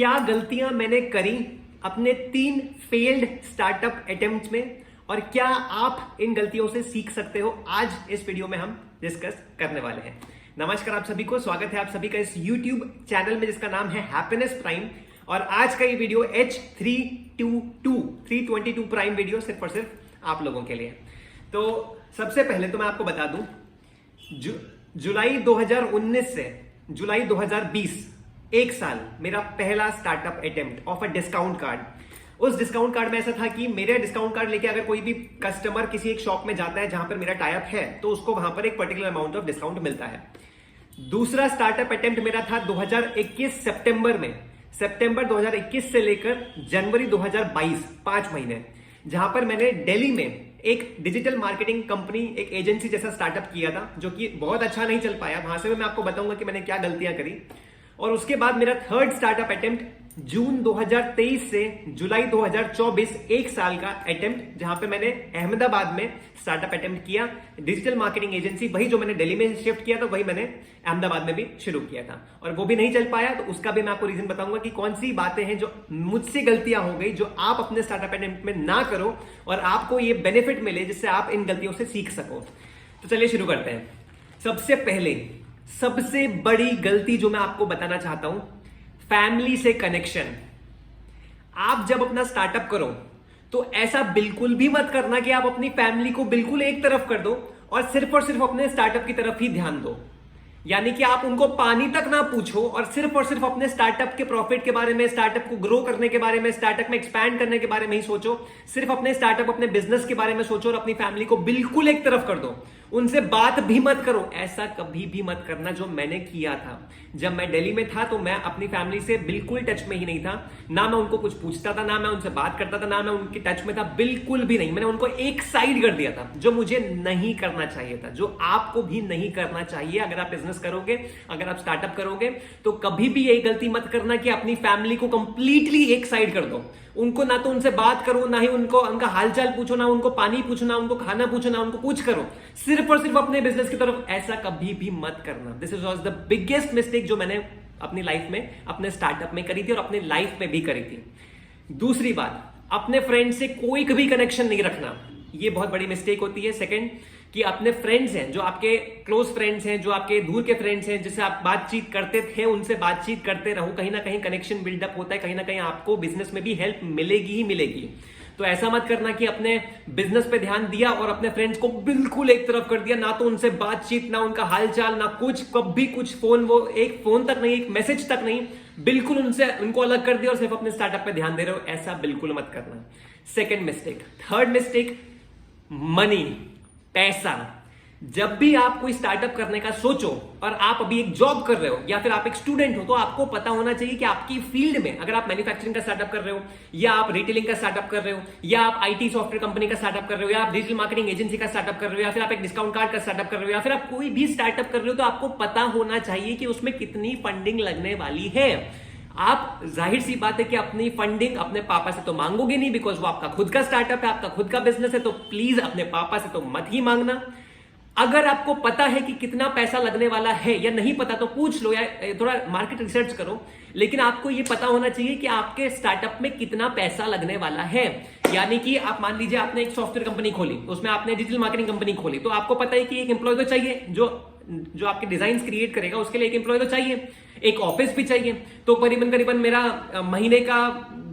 क्या गलतियां मैंने करी अपने 3 फेल्ड स्टार्टअप अटेम्प्ट में और क्या आप इन गलतियों से सीख सकते हो, आज इस वीडियो में हम डिस्कस करने वाले हैं। नमस्कार आप सभी को, स्वागत है आप सभी का इस YouTube चैनल में जिसका नाम है हैप्पीनेस प्राइम। और आज का ये वीडियो H322 प्राइम वीडियो सिर्फ और सिर्फ आप लोगों के लिए। तो सबसे पहले तो मैं आपको बता दूं, जुलाई 2019 से जुलाई 2020 एक साल मेरा पहला startup attempt of a discount card. उस डिस्काउंट कार्ड में ऐसा था कि मेरा डिस्काउंट कार्ड लेके अगर कोई भी कस्टमर किसी एक शॉप में जाता है जहां पर मेरा टाई अप है तो उसको वहां पर एक पर्टिकुलर अमाउंट ऑफ डिस्काउंट मिलता है। दूसरा स्टार्टअप अटेम्प्ट मेरा था 2021 सितंबर में, सितंबर 2021 से लेकर जनवरी 2022 5 महीने, जहां पर मैंने दिल्ली में एक डिजिटल मार्केटिंग कंपनी, एक एजेंसी जैसा स्टार्टअप किया था, जो कि बहुत अच्छा नहीं चल पाया। वहां से मैं आपको बताऊंगा कि मैंने क्या गलतियां करी। और उसके बाद मेरा थर्ड स्टार्टअप अटेम्प्ट जून 2023 से जुलाई 2024 एक साल का अटेम्प्ट, जहां पे मैंने अहमदाबाद में स्टार्टअप अटेम्प्ट किया। डिजिटल मार्केटिंग एजेंसी, वही जो मैंने दिल्ली में शिफ्ट किया था, वही मैंने अहमदाबाद में भी शुरू किया था और वो भी नहीं चल पाया। तो उसका भी मैं आपको रीजन बताऊंगा कि कौन सी बातें हैं जो मुझसे गलतियां हो गई, जो आप अपने स्टार्टअप अटेम्प्ट में ना करो और आपको ये बेनिफिट मिले जिससे आप इन गलतियों से सीख सको। तो चलिए शुरू करते हैं। सबसे पहले सबसे बड़ी गलती जो मैं आपको बताना चाहता हूं, फैमिली से कनेक्शन। आप जब अपना स्टार्टअप करो तो ऐसा बिल्कुल भी मत करना कि आप अपनी फैमिली को बिल्कुल एक तरफ कर दो और सिर्फ अपने स्टार्टअप की तरफ ही ध्यान दो। यानी कि आप उनको पानी तक ना पूछो और सिर्फ अपने स्टार्टअप के प्रॉफिट के बारे में, स्टार्टअप को ग्रो करने के बारे में, स्टार्टअप में एक्सपैंड करने के बारे में ही सोचो। सिर्फ अपने स्टार्टअप, अपने बिजनेस के बारे में सोचो और अपनी फैमिली को बिल्कुल एक तरफ कर दो। उनसे बात भी मत करो। ऐसा कभी भी मत करना जो मैंने किया था। जब मैं दिल्ली में था तो मैं अपनी फैमिली से बिल्कुल टच में ही नहीं था। ना मैं उनको कुछ पूछता था, ना मैं उनसे बात करता था, ना मैं उनके टच में था, बिल्कुल भी नहीं। मैंने उनको एक साइड कर दिया था, जो मुझे नहीं करना चाहिए था, जो आपको भी नहीं करना चाहिए। अगर आप बिजनेस करोगे, अगर आप स्टार्टअप करोगे, तो कभी भी यही गलती मत करना कि अपनी फैमिली को कंप्लीटली एक साइड कर दो। उनको ना तो उनसे बात करो, ना ही उनको उनका हालचाल पूछो, ना उनको पानी पूछो, ना उनको खाना पूछो, ना उनको कुछ करो। सिर्फ और सिर्फ अपने बिजनेस की तरफ। ऐसा कभी भी मत करना। This is was the biggest mistake जो मैंने अपनी लाइफ में, अपने स्टार्टअप में करी थी और अपने लाइफ में भी करी थी। दूसरी बात, अपने फ्रेंड से कोई कभी कनेक्शन नहीं रखना। ये बहुत बड़ी मिस्टेक होती है। सेकंड, कि अपने फ्रेंड्स हैं, जो आपके क्लोज फ्रेंड्स हैं, जो आपके दूर के फ्रेंड्स हैं, जिससे आप बातचीत करते थे, उनसे बातचीत करते रहो। कहीं ना कहीं कनेक्शन बिल्डअप होता है, कहीं ना कहीं आपको बिजनेस में भी हेल्प मिलेगी ही मिलेगी। तो ऐसा मत करना कि अपने बिजनेस पे ध्यान दिया और अपने फ्रेंड्स को बिल्कुल एक तरफ कर दिया। ना तो उनसे बातचीत, ना उनका हालचाल, ना कुछ, कभी कुछ फोन, वो एक फोन तक नहीं, एक मैसेज तक नहीं, बिल्कुल उनको अलग कर दिया और सिर्फ अपने स्टार्टअप पे ध्यान दे रहे हो। ऐसा बिल्कुल मत करना। Second mistake. Third mistake, money, पैसा। जब भी आप कोई स्टार्टअप करने का सोचो और आप अभी एक जॉब कर रहे हो या फिर आप एक स्टूडेंट हो, तो आपको पता होना चाहिए कि आपकी फील्ड में, अगर आप मैन्युफैक्चरिंग का स्टार्टअप कर रहे हो, या आप रिटेलिंग का स्टार्टअप कर रहे हो, या आप आईटी सॉफ्टवेयर कंपनी का स्टार्टअप कर रहे हो, या आप डिजिटल मार्केटिंग एजेंसी का स्टार्टअप कर रहे हो, या फिर आप एक डिस्काउंट कार्ड का स्टार्टअप कर रहे हो, या फिर आप कोई भी स्टार्टअप कर रहे हो, तो आपको पता होना चाहिए कि उसमें कितनी फंडिंग लगने वाली है। आप, जाहिर सी बात है कि अपनी फंडिंग अपने पापा से तो मांगोगे नहीं, बिकॉज वो आपका खुद का स्टार्टअप है, आपका खुद का बिजनेस है। तो प्लीज अपने पापा से तो मत ही मांगना। अगर आपको पता है कि कितना पैसा लगने वाला है, या नहीं पता तो पूछ लो या थोड़ा मार्केट रिसर्च करो, लेकिन आपको यह पता होना चाहिए कि आपके स्टार्टअप में कितना पैसा लगने वाला है। यानी कि आप मान लीजिए आपने एक सॉफ्टवेयर कंपनी खोली, उसमें आपने डिजिटल मार्केटिंग कंपनी खोली, तो आपको पता है कि एक एम्प्लॉय तो चाहिए, जो आपके डिजाइन क्रिएट करेगा, उसके लिए एक एम्प्लॉय तो चाहिए, एक ऑफिस भी चाहिए। तो करीबन मेरा महीने का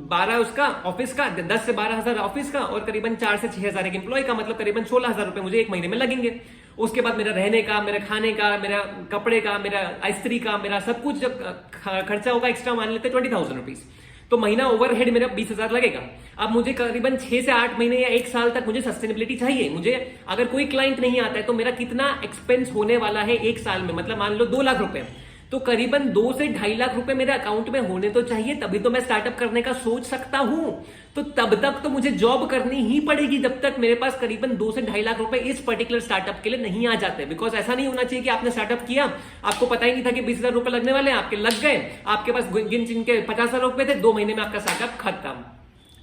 12 उसका ऑफिस का, 10 से 12 हजार ऑफिस का, और करीबन 4 से 6 हजार एक एम्प्लॉय का, मतलब करीबन 16 हजार रुपए मुझे एक महीने में लगेंगे। उसके बाद मेरा रहने का, मेरा खाने का, मेरा कपड़े का, मेरा इस्त्री का, मेरा सब कुछ जब खर्चा होगा एक्स्ट्रा, मान लेते 20,000 रुपीज, तो महीना ओवरहेड मेरा 20,000 लगेगा। अब मुझे करीबन 6 से 8 महीने या 1 साल तक मुझे सस्टेनेबिलिटी चाहिए। मुझे अगर कोई क्लाइंट नहीं आता है तो मेरा कितना एक्सपेंस होने वाला है 1 साल में, मतलब मान लो 2 लाख रुपए, तो करीबन 2 से 2.5 लाख रुपए मेरे अकाउंट में होने तो चाहिए, तभी तो मैं स्टार्टअप करने का सोच सकता हूं। तो तब तक तो मुझे जॉब करनी ही पड़ेगी, जब तक मेरे पास करीबन 2 से 2.5 लाख रुपए इस पर्टिकुलर स्टार्टअप के लिए नहीं आ जाते। बिकॉज ऐसा नहीं होना चाहिए कि आपने स्टार्टअप किया, आपको पता ही नहीं था कि 20,000 रुपए लगने वाले हैं, आपके लग गए, आपके पास गिन चिन के 50,000 रुपए थे, 2 महीने में आपका स्टार्टअप खत्म।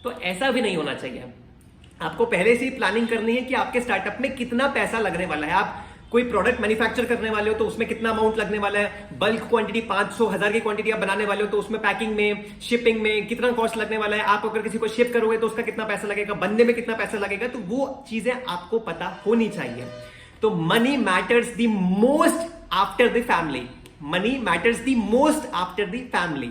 तो ऐसा भी नहीं होना चाहिए। आपको पहले से ही प्लानिंग करनी है कि आपके स्टार्टअप में कितना पैसा लगने वाला है। आप कोई प्रोडक्ट मैन्युफैक्चर करने वाले हो तो उसमें कितना अमाउंट लगने वाला है, बल्क क्वांटिटी 500 1000 की क्वांटिटी आप बनाने वाले हो तो उसमें पैकिंग में, शिपिंग में कितना कॉस्ट लगने वाला है, आप अगर किसी को शिप करोगे तो उसका कितना पैसा लगेगा, बनने में कितना पैसा लगेगा, तो वो चीजें आपको पता होनी चाहिए। तो money matters the most after the family, money matters the most after the family.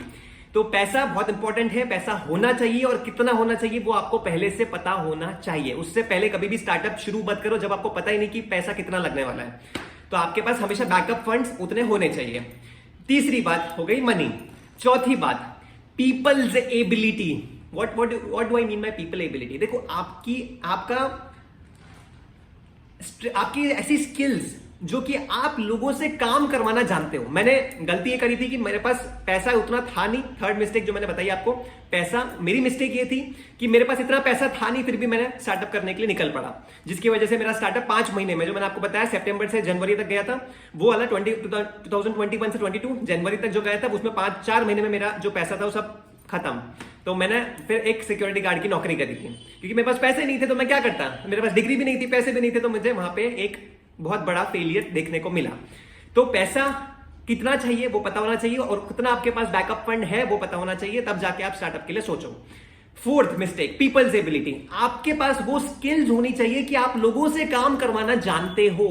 तो पैसा बहुत इंपॉर्टेंट है, पैसा होना चाहिए और कितना होना चाहिए वो आपको पहले से पता होना चाहिए। उससे पहले कभी भी स्टार्टअप शुरू मत करो जब आपको पता ही नहीं कि पैसा कितना लगने वाला है। तो आपके पास हमेशा बैकअप फंड्स उतने होने चाहिए। तीसरी बात हो गई मनी। चौथी बात people's ability. What do I mean by people ability? देखो आपकी ऐसी स्किल्स जो कि आप लोगों से काम करवाना जानते हो। मैंने गलती ये करी थी कि मेरे पास पैसा उतना था नहीं। थर्ड मिस्टेक जो मैंने बताई आपको, पैसा, मेरी मिस्टेक ये थी कि मेरे पास इतना पैसा था नहीं, फिर भी मैंने स्टार्टअप करने के लिए निकल पड़ा, जिसकी वजह से मेरा स्टार्टअप 5 महीने में, जो मैंने आपको बताया सितंबर से जनवरी तक गया था, वो वाला 2021 से 22 जनवरी तक जो गया था, उसमें 5-4 महीने में मेरा जो पैसा था वो सब खत्म। तो मैंने फिर एक सिक्योरिटी गार्ड की नौकरी करी थी, क्योंकि मेरे पास पैसे नहीं थे तो मैं क्या करता, मेरे पास डिग्री भी नहीं थी, पैसे भी नहीं थे, तो मुझे वहां पे एक बहुत बड़ा फेलियर देखने को मिला। तो पैसा कितना चाहिए वो पता होना चाहिए और कितना आपके पास बैकअप फंड है वो पता होना चाहिए, तब जाके आप स्टार्टअप के लिए सोचो। Fourth mistake people's ability. आपके पास वो स्किल्स होनी चाहिए कि आप लोगों से काम करवाना जानते हो,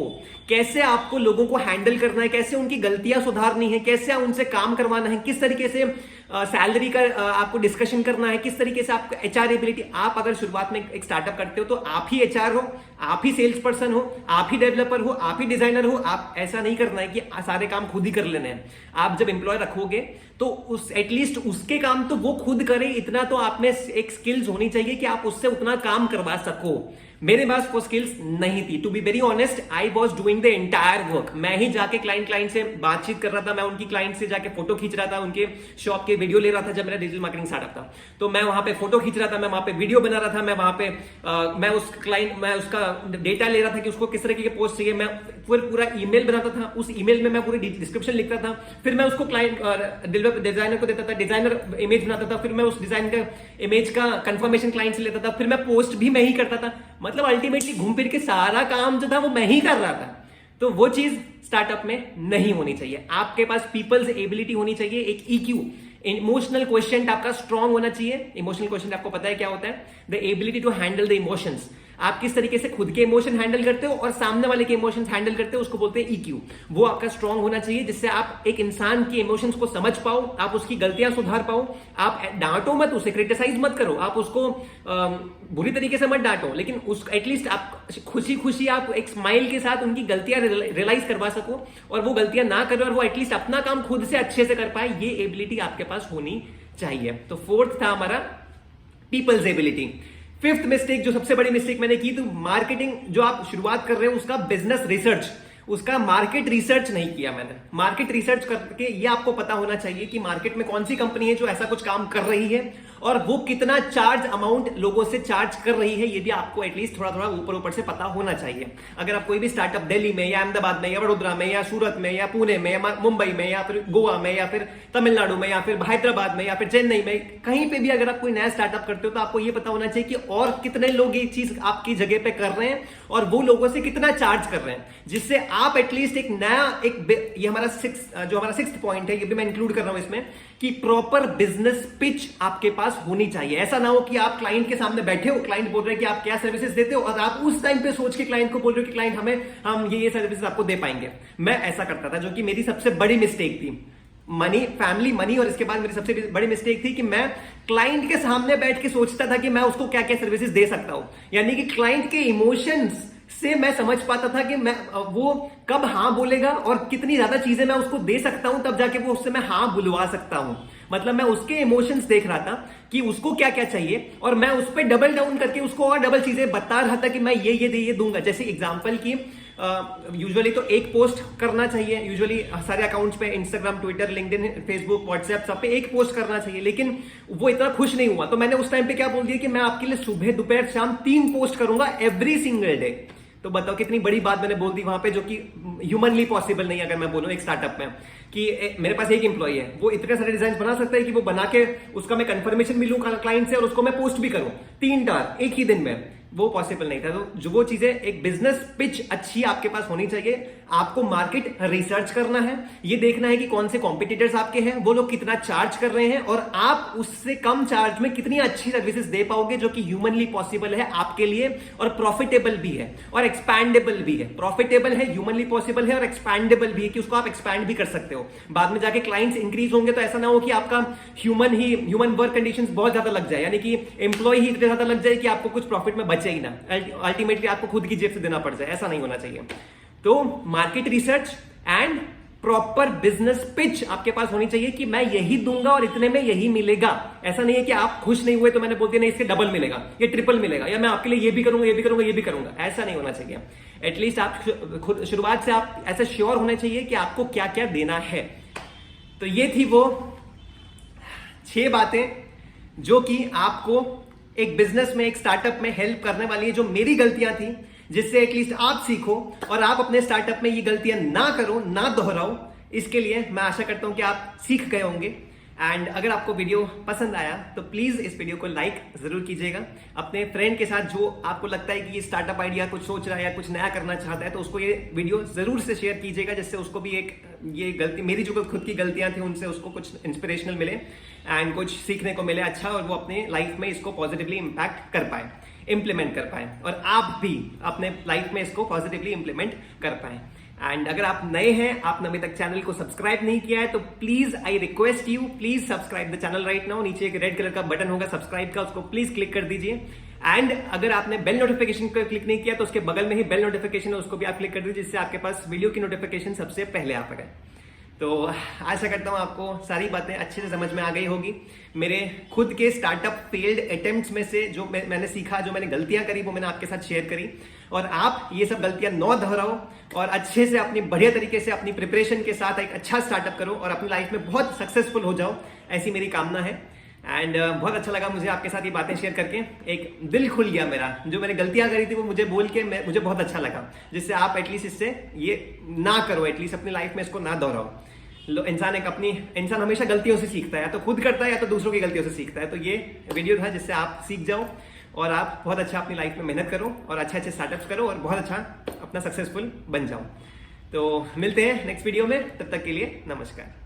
कैसे आपको लोगों को हैंडल करना है, कैसे उनकी गलतियां सुधारनी है, कैसे उनसे काम करवाना है, किस तरीके से सैलरी का आपको डिस्कशन करना है, किस तरीके से आपको एचआर एबिलिटी। आप अगर शुरुआत में एक स्टार्टअप करते हो तो आप ही एचआर हो, आप ही सेल्स पर्सन हो, आप ही डेवलपर हो, आप ही डिजाइनर हो। आप ऐसा नहीं करना है कि सारे काम खुद ही कर लेने हैं। आप जब एम्प्लॉय रखोगे तो एटलीस्ट उसके काम तो वो खुद करे, इतना तो आप में एक स्किल्स होनी चाहिए कि आप उससे उतना काम करवा सको। मेरे पास वो स्किल्स नहीं थी। To be very honest, I was doing the entire work. मैं ही जाके क्लाइंट से बातचीत कर रहा था, मैं उनकी क्लाइंट से जाके फोटो खींच रहा था, उनके शॉप के वीडियो ले रहा था। जब मेरा डिजिटल मार्केटिंग स्टार्टअप था तो मैं वहां पे फोटो खींच रहा था, मैं वहां पे वीडियो बना रहा था, मैं वहां पे मैं उसका डेटा ले रहा था कि उसको किस तरीके के पोस्ट चाहिए। मैं पूरा ईमेल बनाता था, उस ईमेल में मैं पूरी डिस्क्रिप्शन लिखता था, फिर मैं उसको क्लाइंट डिजाइनर को देता था, डिजाइनर इमेज बनाता था, फिर मैं उस डिजाइन का इमेज का कंफर्मेशन क्लाइंट से लेता था, फिर मैं पोस्ट भी मैं ही करता था। मतलब अल्टीमेटली घूम फिर के सारा काम जो था वो मैं ही कर रहा था। तो वो चीज स्टार्टअप में नहीं होनी चाहिए। आपके पास पीपल्स एबिलिटी होनी चाहिए, एक ईक्यू, इमोशनल क्वेश्चन आपका स्ट्रांग होना चाहिए। इमोशनल क्वेश्चन आपको पता है क्या होता है? The ability to handle the emotions. आप किस तरीके से खुद के इमोशन हैंडल करते हो और सामने वाले के इमोशंस हैंडल करते हो, उसको बोलते हैं ईक्यू। वो आपका स्ट्रांग होना चाहिए, जिससे आप एक इंसान की इमोशंस को समझ पाओ, आप उसकी गलतियां सुधार पाओ। आप डांटो मत, उसे क्रिटिसाइज मत करो, आप उसको बुरी तरीके से मत डांटो, लेकिन उस एटलीस्ट आप खुशी खुशी आप एक स्माइल के साथ उनकी गलतियां रियलाइज करवा सको और वो गलतियां ना करे और वो एटलीस्ट अपना काम खुद से अच्छे से कर पाए। ये एबिलिटी आपके पास होनी चाहिए। तो फोर्थ था हमारा पीपल्स एबिलिटी। फिफ्थ मिस्टेक, जो सबसे बड़ी मिस्टेक मैंने की, तो मार्केटिंग जो आप शुरुआत कर रहे हो उसका बिजनेस रिसर्च, उसका मार्केट रिसर्च नहीं किया मैंने। मार्केट रिसर्च करके ये आपको पता होना चाहिए कि मार्केट में कौन सी कंपनी है जो ऐसा कुछ काम कर रही है और वो कितना चार्ज अमाउंट लोगों से चार्ज कर रही है, ये भी आपको एटलीस्ट थोड़ा थोड़ा ऊपर ऊपर से पता होना चाहिए। अगर आप कोई भी स्टार्टअप दिल्ली में या अहमदाबाद में या वडोदरा में या सूरत में या पुणे में या मुंबई में या फिर गोवा में या फिर तमिलनाडु में या फिर हैदराबाद में या फिर चेन्नई में, कहीं पे भी अगर आप कोई नया स्टार्टअप करते हो तो आपको ये पता होना चाहिए कि और कितने लोग ये चीज आपकी जगह पे कर रहे हैं और वो लोगों से कितना चार्ज कर रहे हैं, जिससे आप एटलीस्ट एक नया ये हमारा सिक्स्थ पॉइंट है, ये भी मैं इंक्लूड कर रहा हूं इसमें, कि प्रॉपर बिजनेस पिच आपके पास होनी चाहिए। ऐसा ना हो कि आप क्लाइंट के सामने बैठे हो, क्लाइंट बोल रहे हैं कि आप क्या सर्विसेज देते हो और आप उस टाइम पे सोच के क्लाइंट को बोल रहे हो कि क्लाइंट हम ये सर्विसेज आपको दे पाएंगे। मैं ऐसा करता था, जो कि मेरी सबसे बड़ी मिस्टेक थी। फैमिली मनी और इसके बाद मेरी सबसे बड़ी मिस्टेक थी कि मैं क्लाइंट के सामने बैठ के सोचता था कि मैं उसको क्या क्या सर्विसेज दे सकता हूं, यानी कि क्लाइंट के इमोशंस से मैं समझ पाता था कि मैं वो कब हाँ बोलेगा और कितनी ज्यादा चीजें मैं उसको दे सकता हूं, तब जाके वो उससे मैं हाँ बुलवा सकता हूं। मतलब मैं उसके इमोशंस देख रहा था कि उसको क्या क्या चाहिए और मैं उस पर डबल डाउन करके उसको और डबल चीजें बता रहा था कि मैं ये दूंगा। जैसे एग्जांपल की यूजुअली तो एक पोस्ट करना चाहिए, यूजुअली सारे अकाउंट्स पे, Instagram, Twitter, LinkedIn, Facebook, WhatsApp, सब पे एक पोस्ट करना चाहिए, लेकिन वो इतना खुश नहीं हुआ। तो मैंने उस टाइम पे क्या बोल दिया कि मैं आपके लिए सुबह दोपहर शाम 3 पोस्ट करूंगा एवरी सिंगल डे। तो बताओ कितनी बड़ी बात मैंने बोल दी वहां पे, जो कि ह्यूमनली पॉसिबल नहीं। अगर मैं बोलूं एक स्टार्टअप में कि मेरे पास एक एम्प्लॉय है, वो इतने सारे डिजाइन बना सकता है कि वो बना के उसका मैं कंफर्मेशन भी लूं क्लाइंट से और उसको मैं पोस्ट भी करूं 3 टार एक ही दिन में, वो पॉसिबल नहीं था। तो जो वो चीजें, एक बिजनेस पिच अच्छी आपके पास होनी चाहिए। आपको मार्केट रिसर्च करना है, ये देखना है कि कौन से कॉम्पिटिटर्स आपके हैं, वो लोग कितना चार्ज कर रहे हैं और आप उससे कम चार्ज में कितनी अच्छी सर्विसेज दे पाओगे जो कि ह्यूमनली पॉसिबल है आपके लिए और प्रॉफिटेबल भी है और एक्सपैंडेबल भी है। प्रॉफिटेबल है, ह्यूमनली पॉसिबल है और एक्सपैंडेबल भी है कि उसको आप एक्सपैंड भी कर सकते हो। बाद में जाके क्लाइंट्स इंक्रीज होंगे तो ऐसा ना हो कि आपका ह्यूमन वर्क कंडीशंस बहुत ज्यादा लग जाए, यानी कि एम्प्लॉय ही इतने ज्यादा लग जाए कि आपको कुछ प्रॉफिट में बचे ही ना, अल्टीमेटली आपको खुद की जेब से देना पड़ जाए। ऐसा नहीं होना चाहिए। तो market research and proper business pitch आपके पास होनी चाहिए कि मैं यही दूंगा और इतने में यही मिलेगा। ऐसा नहीं है कि आप खुश नहीं हुए तो मैंने बोल दिया नहीं इसके डबल मिलेगा, ये ट्रिपल मिलेगा, या मैं आपके लिए ये भी करूंगा, ये भी करूंगा, ये भी करूंगा। ऐसा नहीं होना चाहिए। एटलीस्ट आप खुद शुरुआत से आप ऐसे श्योर होने चाहिए कि आपको क्या क्या देना है। तो ये थी वो 6 बातें जो कि आपको एक बिजनेस में, एक स्टार्टअप में हेल्प करने वाली है, जो मेरी गलतियां थी, जिससे एटलीस्ट आप सीखो और आप अपने स्टार्टअप में ये गलतियां ना करो, ना दोहराओ। इसके लिए मैं आशा करता हूं कि आप सीख गए होंगे। एंड अगर आपको वीडियो पसंद आया तो प्लीज इस वीडियो को लाइक जरूर कीजिएगा। अपने फ्रेंड के साथ जो आपको लगता है कि ये स्टार्टअप आइडिया कुछ सोच रहा है या कुछ नया करना चाहता है तो उसको ये वीडियो जरूर से शेयर कीजिएगा, जिससे उसको भी एक ये गलती, मेरी जो खुद की गलतियां थी उनसे उसको कुछ इंस्पिरेशनल मिले एंड कुछ सीखने को मिले अच्छा, और वो अपने लाइफ में इसको पॉजिटिवली इंपैक्ट कर पाए, इंप्लीमेंट कर पाए, और आप भी अपने लाइफ में इसको पॉजिटिवली इंप्लीमेंट कर पाए। एंड अगर आप नए हैं, आपने अभी तक चैनल को सब्सक्राइब नहीं किया है तो please I request you, please subscribe the channel right now. नीचे एक रेड कलर का बटन होगा सब्सक्राइब का, उसको प्लीज क्लिक कर दीजिए। एंड अगर आपने बेल नोटिफिकेशन पर क्लिक नहीं किया तो उसके बगल में ही बेल नोटिफिकेशन है, उसको भी आप क्लिक कर दीजिए, जिससे आपके पास वीडियो की नोटिफिकेशन सबसे पहले आ पाए। तो आशा करता हूं आपको सारी बातें अच्छे से समझ में आ गई होगी। मेरे खुद के स्टार्टअप फेल्ड अटेम्प्ट्स में से जो मैंने सीखा, जो मैंने गलतियां करी, वो मैंने आपके साथ शेयर करी। और आप ये सब गलतियां न दोहराओ और अच्छे से अपनी बढ़िया तरीके से अपनी प्रिपरेशन के साथ एक अच्छा स्टार्टअप करो और अपनी लाइफ में बहुत सक्सेसफुल हो जाओ, ऐसी मेरी कामना है। एंड बहुत अच्छा लगा मुझे आपके साथ ये बातें शेयर करके, एक दिल खुल गया मेरा। जो मैंने गलतियां करी थी वो मुझे बोल के मुझे बहुत अच्छा लगा, जिससे आप एटलीस्ट इससे ये ना करो, एटलीस्ट अपनी लाइफ में इसको ना दोहराओ। इंसान हमेशा गलतियों से सीखता है, या तो खुद करता है या तो दूसरों की गलतियों से सीखता है। तो ये वीडियो था जिससे आप सीख जाओ और आप बहुत अच्छा अपनी लाइफ में मेहनत करो और अच्छे स्टार्टअप्स करो और बहुत अच्छा अपना सक्सेसफुल बन जाओ। तो मिलते हैं नेक्स्ट वीडियो में, तब तक के लिए नमस्कार।